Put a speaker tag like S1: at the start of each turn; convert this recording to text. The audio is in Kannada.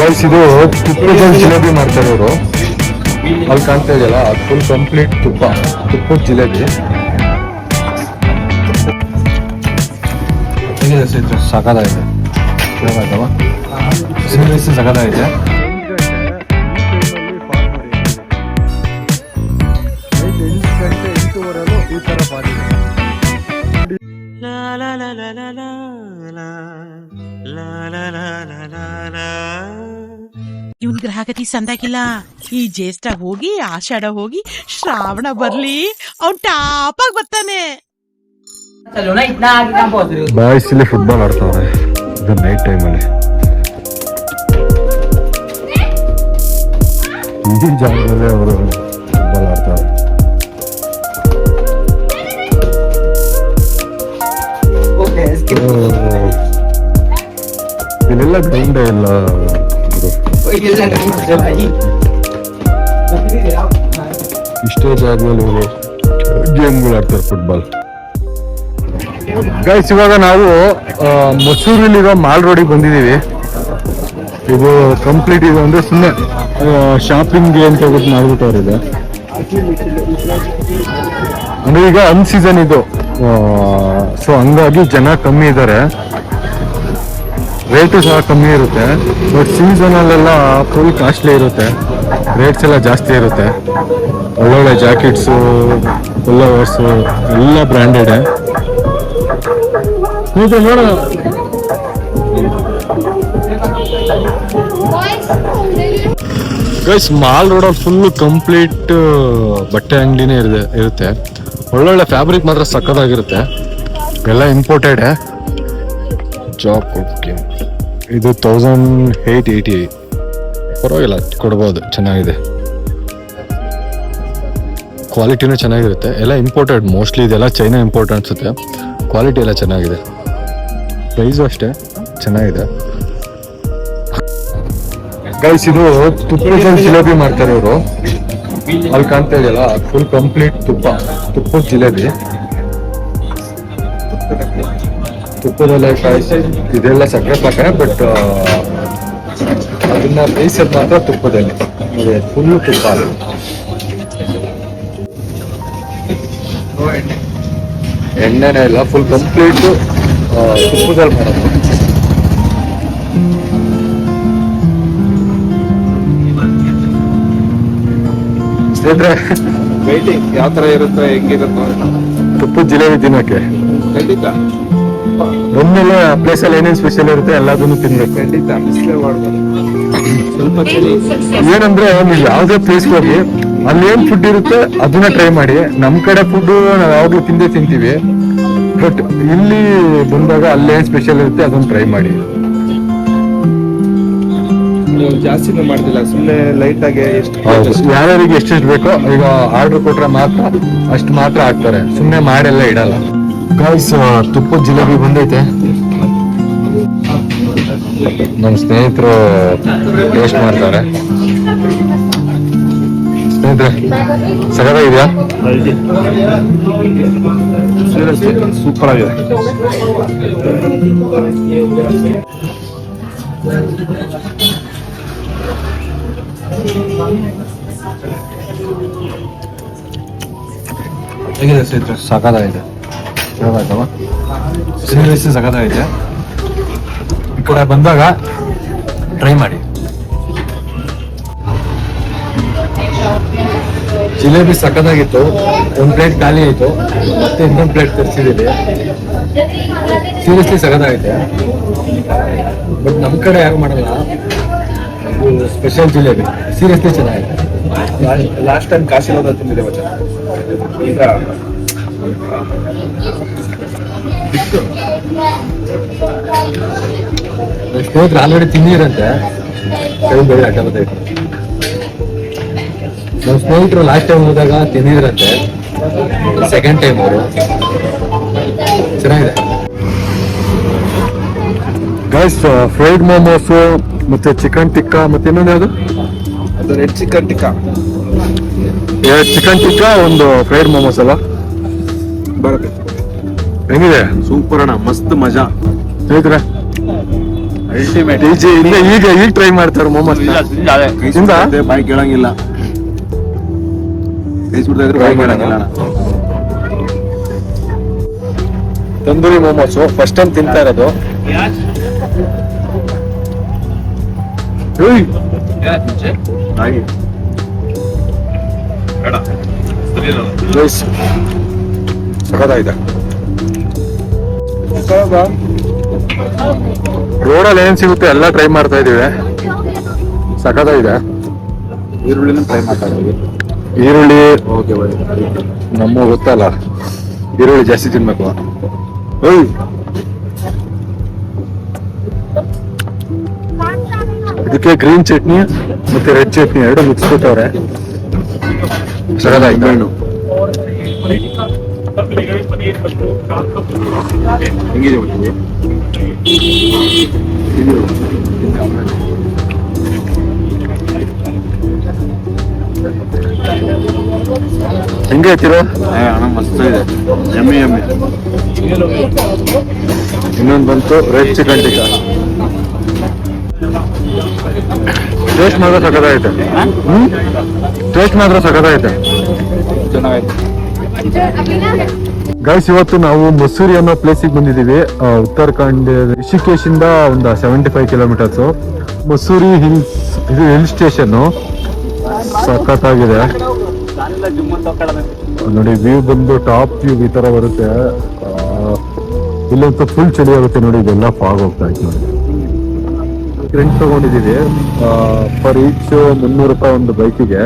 S1: ಗೈಸ್ ಇದು ತುಪ್ಪದಲ್ಲಿ ಜಿಲೇಬಿ ಮಾಡ್ತಾರೆ ಇವರು. ಅಲ್ಲಿ ಕಾಣ್ತಾ ಇದೆಯಲ್ಲ ಅದು ಫುಲ್ ಕಂಪ್ಲೀಟ್ ತುಪ್ಪದ ಜಿಲೇಬಿ. ಸಕದಾಗಿದೆ ಸೀರಿಯಸ್ ಸಕದಾಗಿದೆ.
S2: ಇವನ್ ಗ್ರಹಗತಿ ಸಂದಾಗಿಲ್ಲ. ಈ ಜ್ಯೇಷ್ಠ ಹೋಗಿ ಆಷಾಢ ಹೋಗಿ ಶ್ರಾವಣ ಬರ್ಲಿ ಅವ್ನ್ ಟಾಪ್ ಆಗಿ ಬರ್ತಾನೆ.
S1: ಬಾಯ್ಸ್ ಇಲ್ಲಿ ಫುಟ್ಬಾಲ್ ಆಡ್ತಾವ್ರೆ ಇದು ನೈಟ್ ಟೈಮಲ್ಲಿ. ಈ ಜಾಗದಲ್ಲಿ ಅವರು ಫುಟ್ಬಾಲ್ ಆಡ್ತಾರೆ. ಇಲ್ಲೆಲ್ಲ ಗ್ರೌಂಡೇ ಇಲ್ಲ. ಇಷ್ಟೇ ಜಾಗದಲ್ಲಿ ಇವರು ಗೇಮ್ಗಳು ಆಡ್ತಾರೆ ಫುಟ್ಬಾಲ್. ಗೈಸ್ ಇವಾಗ ನಾವು ಮಸೂರಿಲಿರೋ ಮಾಲ್ ರೋಡಿಗೆ ಬಂದಿದ್ದೀವಿ. ಇದು ಕಂಪ್ಲೀಟ್ ಇದೆ ಅಂದ್ರೆ ಸುಮ್ಮನೆ ಶಾಪಿಂಗ್ಗೆ ಅಂತ ಹೇಳ್ಬಿಟ್ಟು ಮಾಡ್ಬಿಟ್ಟವ್ರಿದೆ. ಅಂದ್ರೆ ಈಗ ಅನ್ ಸೀಸನ್ ಇದು, ಸೊ ಹಂಗಾಗಿ ಜನ ಕಮ್ಮಿ ಇದ್ದಾರೆ, ರೇಟು ಸಹ ಕಮ್ಮಿ ಇರುತ್ತೆ. ಬಟ್ ಸೀಸನಲ್ಲೆಲ್ಲ ಫುಲ್ ಕಾಸ್ಟ್ಲಿ ಇರುತ್ತೆ, ರೇಟ್ಸ್ ಎಲ್ಲ ಜಾಸ್ತಿ ಇರುತ್ತೆ. ಒಳ್ಳೊಳ್ಳೆ ಜಾಕೆಟ್ಸು, ಪುಲ್ಲವರ್ಸು ಎಲ್ಲ ಬ್ರ್ಯಾಂಡೆಡ್. ನೋಡ ಗೈಸ್ ಮಾಲ್ ರೋಡಲ್ಲಿ ಫುಲ್ಲು ಕಂಪ್ಲೀಟ್ ಬಟ್ಟೆ ಅಂಗಡಿನೇ ಇರುತ್ತೆ. ಒಳ್ಳೊಳ್ಳೆ ಫ್ಯಾಬ್ರಿಕ್ ಮಾತ್ರ ಸಕ್ಕದಾಗಿರುತ್ತೆ, ಎಲ್ಲ ಇಂಪೋರ್ಟೆಡ್. ಜಾಬ್ ಓಕೆ, ಇದು 1880 ಪರವಾಗಿಲ್ಲ, ಕೊಡ್ಬೋದು, ಚೆನ್ನಾಗಿದೆ. ಕ್ವಾಲಿಟಿನೂ ಚೆನ್ನಾಗಿರುತ್ತೆ, ಎಲ್ಲ ಇಂಪೋರ್ಟೆಡ್ ಮೋಸ್ಟ್ಲಿ. ಇದೆಲ್ಲ ಚೈನಾ ಇಂಪೋರ್ಟ್ ಅನ್ಸುತ್ತೆ. ಕ್ವಾಲಿಟಿ ಎಲ್ಲ ಚೆನ್ನಾಗಿದೆ, ಪ್ರೈಸು ಅಷ್ಟೇ ಚೆನ್ನಾಗಿದೆ. ಗೈಸ್ ಇದು ತುಪ್ಪದಲ್ಲಿ ಜಿಲೇಬಿ ಮಾಡ್ತಾರೆ ಇವರು. ಅಲ್ಲಿ ಕಾಣ್ತಾ ಇದೆಯಲ್ಲ ಫುಲ್ ಕಂಪ್ಲೀಟ್ ತುಪ್ಪದ ಜಿಲೇಬಿ. ತುಪ್ಪದಲ್ಲೇ ಕಾಯಿಸಿ ಇದೆಲ್ಲ ಸಕ್ಕರೆ ಪಾಕ, ಬಟ್ ಅದನ್ನ ಬೇಯಿಸೋದು ಮಾತ್ರ ತುಪ್ಪದಲ್ಲಿ. ಫುಲ್ಲು ತುಪ್ಪ ಅದು. ಎಣ್ಣೆನೇ ಇಲ್ಲ, ಫುಲ್ ಕಂಪ್ಲೀಟ್ ತುಪ್ಪದಲ್ಲಿ ಮಾಡೋದು. ಸ್ನೇಹಿತರೆ
S3: ವೈಟಿಂಗ್ ಯಾವ ತರ ಇರುತ್ತೋ ಹೆಂಗಿರುತ್ತೋ
S1: ತುಪ್ಪದ ಜಿಲೇಬಿ ತಿನ್ನೋಕೆ
S3: ಖಂಡಿತ
S1: ಒಮ್ಮೆಲೆ ಪ್ಲೇಸಲ್ಲಿ ಏನೇನು ಸ್ಪೆಷಲ್ ಇರುತ್ತೆ ಎಲ್ಲದನ್ನು ತಿನ್ಬೇಕು.
S3: ಖಂಡಿತ ಮಿಸ್ಲೇ ಮಾಡ್ಬೋದು. ಸ್ವಲ್ಪ
S1: ಏನಂದ್ರೆ ನೀವು ಯಾವುದೇ ಪ್ಲೇಸ್ ಹೋಗಿ ಅಲ್ಲಿ ಏನ್ ಫುಡ್ ಇರುತ್ತೆ ಅದನ್ನ ಟ್ರೈ ಮಾಡಿ. ನಮ್ ಕಡೆ ಫುಡ್ ನಾವು ಯಾವಾಗ್ಲೂ ತಿಂತೀವಿ, ಬಟ್ ಇಲ್ಲಿ ಬಂದಾಗ ಅಲ್ಲಿ ಏನ್ ಸ್ಪೆಷಲ್ ಇರುತ್ತೆ ಅದನ್ನ ಟ್ರೈ ಮಾಡಿ.
S3: ಜಾಸ್ತಿನೂ ಮಾಡ್ತಿಲ್ಲ, ಸುಮ್ಮನೆ ಲೈಟ್ ಆಗಿ
S1: ಯಾರ್ಯಾರಿಗೆ ಎಷ್ಟೆಷ್ಟು ಬೇಕೋ ಈಗ ಆರ್ಡರ್ ಕೊಟ್ರೆ ಮಾತ್ರ ಅಷ್ಟು ಮಾತ್ರ ಹಾಕ್ತಾರೆ, ಸುಮ್ಮನೆ ಮಾಡೆಲ್ಲ ಇಡಲ್ಲ. ಗೈಸ್ ತುಪ್ಪದ ಜಿಲೇಬಿ ಬಂದೈತೆ. ನಮ್ಮ ಸ್ನೇಹಿತರು ಟೇಸ್ಟ್ ಮಾಡ್ತಾರೆ. ಸ್ನೇಹಿತರೆ ಸಗದಾಗಿದೆಯಾ?
S3: ಸೂಪರ್ ಆಗಿದೆ.
S1: ಹೇಗಿದೆ ಸ್ನೇಹಿತರೆ? ಸಗದಾಗಿದೆ, ಹೇಳ್ಬೇಕಲ್ಲ, ಸೀರಿಯಸ್ ಸಗದಾಗಿದೆ. ಈ ಕಡೆ ಬಂದಾಗ ಟ್ರೈ ಮಾಡಿ. ಜಿಲೇಬಿ ಸಕ್ಕದಾಗಿತ್ತು. ಒಂದು ಪ್ಲೇಟ್ ಖಾಲಿ ಆಯಿತು, ಮತ್ತೆ ಇನ್ನೊಂದು ಪ್ಲೇಟ್ ತರಿಸಿದ್ದೀವಿ. ಸೀರಿಯಸ್ಲಿ ಸಕ್ಕದಾಗೈತೆ, ಬಟ್ ನಮ್ಮ ಕಡೆ ಯಾರು ಮಾಡಲ್ಲ. ಸ್ಪೆಷಲ್ ಜಿಲೇಬಿ ಸೀರಿಯಸ್ಲಿ ಚೆನ್ನಾಗಿದೆ.
S3: ಲಾಸ್ಟ್ ಟೈಮ್ ಕಾಶಿಲೋದ ತಿಂದಿದೆ ಮಚ್ಚ. ಈಗ
S1: ಸ್ನೇಹಿತರು ಆಲ್ರೆಡಿ ತಿಂದಿರಂತೆ, ಕೈ ಬೇರೆ ಅಡ್ಡ ಬರ್ತೈತೆ. ನಮ್ಮ ಸ್ನೇಹಿತರು ಲಾಸ್ಟ್ ಟೈಮ್ ಹೋದಾಗ ತಿಂದಿದ್ರಂತೆ, ಸೆಕೆಂಡ್ ಟೈಮ್ ಅವರು. ಚೆನ್ನಾಗಿದೆ ಗೈಸ್. ಫ್ರೈಡ್ ಮೋಮೋಸು ಮತ್ತೆ ಚಿಕನ್ ಟಿಕ್ಕಾ, ಮತ್ತೆ ಇನ್ನೊಂದು ಯಾವುದು,
S3: ಅದು red chicken tikka.
S1: Chicken tikka, ಒಂದು ಫ್ರೈಡ್ ಮೋಮೋಸ್ ಅಲ್ಲ
S3: ಬರುತ್ತೆ.
S1: ಹೆಂಗಿದೆ?
S3: ಸೂಪರ್ ಅಣ್ಣ, ಮಸ್ತ್ ಮಜಾ.
S1: ಸ್ನೇಹಿತರೆ
S3: ಅಲ್ಟಿಮೇಟ್
S1: ಈಗ ಟ್ರೈ ಮಾಡ್ತಾರೆ ಮೊಮೋಸ್
S3: ಬಾಯಿ ಕೇಳಂಗಿಲ್ಲ ಬಾಯಿ ಕೇಳಂಗಿಲ್ಲ
S1: ತಂದೂರಿ ಮೊಮೋಸು ಫಸ್ಟ್ ಟೈಮ್ ತಿಂತಾ ಇರೋದು. ಸಖತ್ತಾಗಿದೆ. ರೋಡಲ್ಲಿ ಏನ್ ಸಿಗುತ್ತೆ ಎಲ್ಲ ಟ್ರೈ ಮಾಡ್ತಾ ಇದೀವಿ. ಸಖತ್ತಾಗಿದೆ.
S3: ಈರುಳ್ಳಿನ ಟ್ರೈ ಮಾಡ್ತಾ ಇದ್ದೀವಿ.
S1: ಈರುಳ್ಳಿ ನಮ್ಮ ಗೊತ್ತಲ್ಲ, ಈರುಳ್ಳಿ ಜಾಸ್ತಿ ತಿನ್ಬೇಕು. ಇದಕ್ಕೆ ಗ್ರೀನ್ ಚಟ್ನಿ ಮತ್ತೆ ರೆಡ್ ಚಟ್ನಿ ಎರಡು ಮಿಕ್ಸ್ ಕೊಟ್ಟವ್ರೆ. ಸಖತ್ತಾಗಿದೆ.
S3: ಹೆಂಗಿದೆ
S1: ಹೆಂಗೆ ಐತಿರೋ?
S3: ಅಣ್ಣ ಮಸ್ತ್ ಇದೆ. ಎಮ್ಮೆ
S1: ಇನ್ನೊಂದು ಬಂತು ರೆಡ್ ಚಿಕನ್ ಟಿಕ್ಕಾ. ಟೇಸ್ಟ್ ಮಾತ್ರ ಸಖತ್ತಾಗೈತೆ. ಟೇಸ್ಟ್ ಮಾತ್ರ ಸಖತ್ತಾಗೈತೆ.
S3: ಚೆನ್ನಾಗೈತೆ.
S1: ಗೈಸ್, ಇವತ್ತು ನಾವು ಮಸೂರಿ ಅನ್ನೋ ಪ್ಲೇಸಿಗೆ ಬಂದಿದ್ದೀವಿ. ಉತ್ತರಾಖಂಡ್ ರಿಷಿಕೇಶ್ ಇಂದ ಒಂದು 75 ಕಿಲೋಮೀಟರ್ಸ್. ಮಸೂರಿ ಹಿಲ್ಸ್, ಇದು ಹಿಲ್ ಸ್ಟೇಷನ್. ಸಖತ್ತಾಗಿದೆ ನೋಡಿ. ವ್ಯೂ ಬಂದು ಟಾಪ್ ವ್ಯೂ ಈ ತರ ಬರುತ್ತೆ. ಇಲ್ಲಂತೂ ಫುಲ್ ಚಳಿ ಆಗುತ್ತೆ ನೋಡಿ. ಇದೆಲ್ಲ ಫಾಗ್ ಹೋಗ್ತಾ ಇತ್ತು ನೋಡಿ. ರೆಂಟ್ ತಗೊಂಡಿದ್ದೀವಿ. ಪರ್ ಈಚ್ 300 ರೂಪಾಯಿ ಒಂದು ಬೈಕಿಗೆ.